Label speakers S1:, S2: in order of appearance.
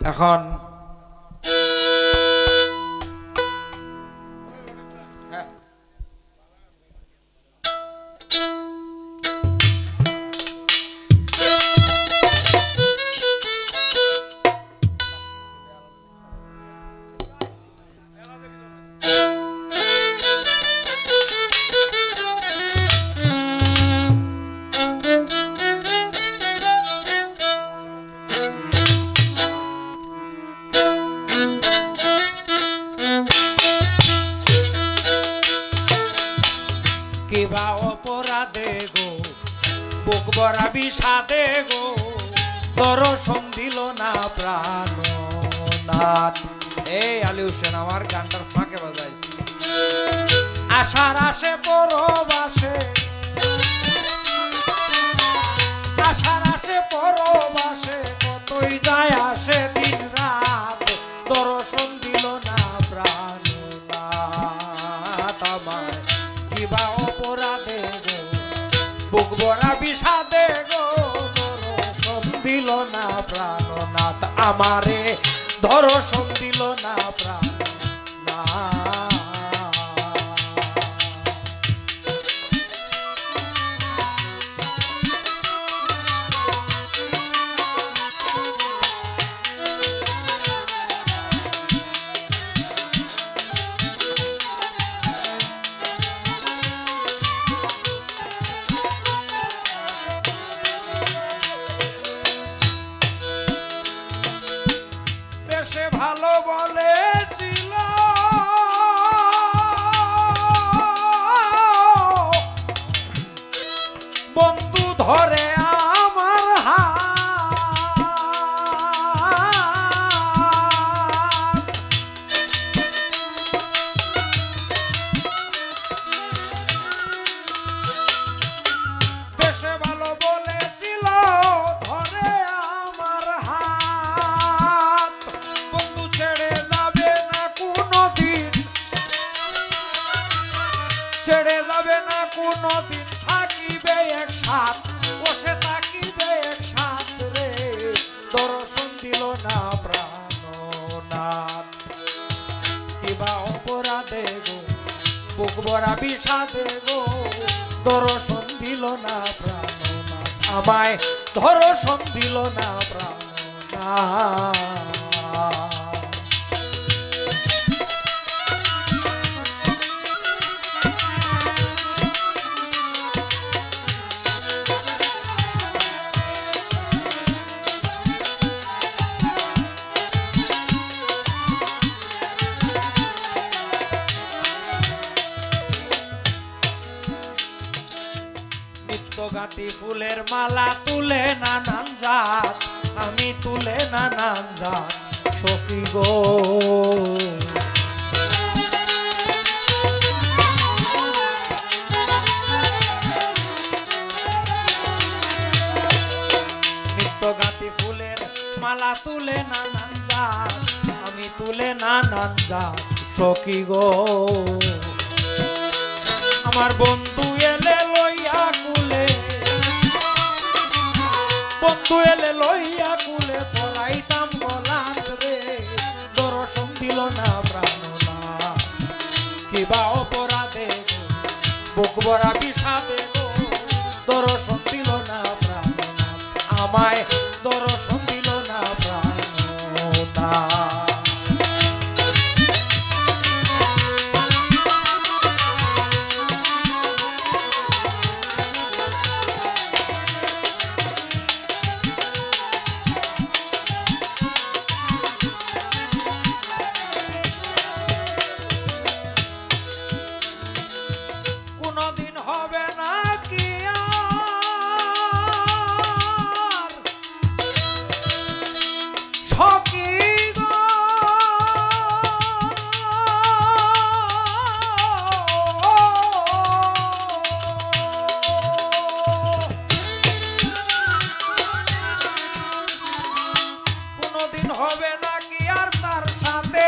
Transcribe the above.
S1: এখন কিবা অপরাধে গো বুক ভরা বিষাদে গো দর্শন দিল না প্রাণনাথ। এই আলী হোসেন আমার গানটার ফাঁকে বাজাইছে। আশার আসে পরবাসে, আশার আসে পরবাসে কতই যায় আসে দিন রাত দর্শন দিল না প্রাণনাথ। আমায় কিবা অপরাধে গো বুক ভরা বিষাদে গো দর্শন দিল না প্রাণনাথ। আমারে দর্শন দিল না প্রাণনাথ। সে ভালো বলেছিল বন্ধু ধরে আমার হাত, বেশে ভালো বলেছিল ধরে আমার হাত। ছেড়ে যাবে না কোনদিন, ছেড়ে যাবে না কোনদিন, থাকিবে একসাথ বসে থাকিবে একসাথ রে দর্শন দিল না প্রাণনাথ। কিবা অপরাধে গো বুক ভরা বিষাদে গো দর্শন দিল না প্রাণনাথ। আমায় দর্শন দিল না প্রাণনাথ। নিত্যগাতি ফুলের মালা তুলে নানান জাত, আমি তুলে নানান জাত সখী গো। নিত্যগাতি ফুলের মালা তুলে নানান জাত, আমি তুলে নানান জাত সখী গো। আমার বন্ধু এলে লইয়া কুলে, বন্ধু এলে লইয়া কুলে পলাইতাম গলাত রে দর্শন দিল না প্রাণনাথ। কিবা অপরাধে গো বুক ভরা বিষাদে গো দর্শন দিল না প্রাণনাথ। আমায় দর্শন দিল না প্রাণনাথ। কোনদিন হবে না কি আর সখী গো কোনদিন হবে না কি আর তার সাথে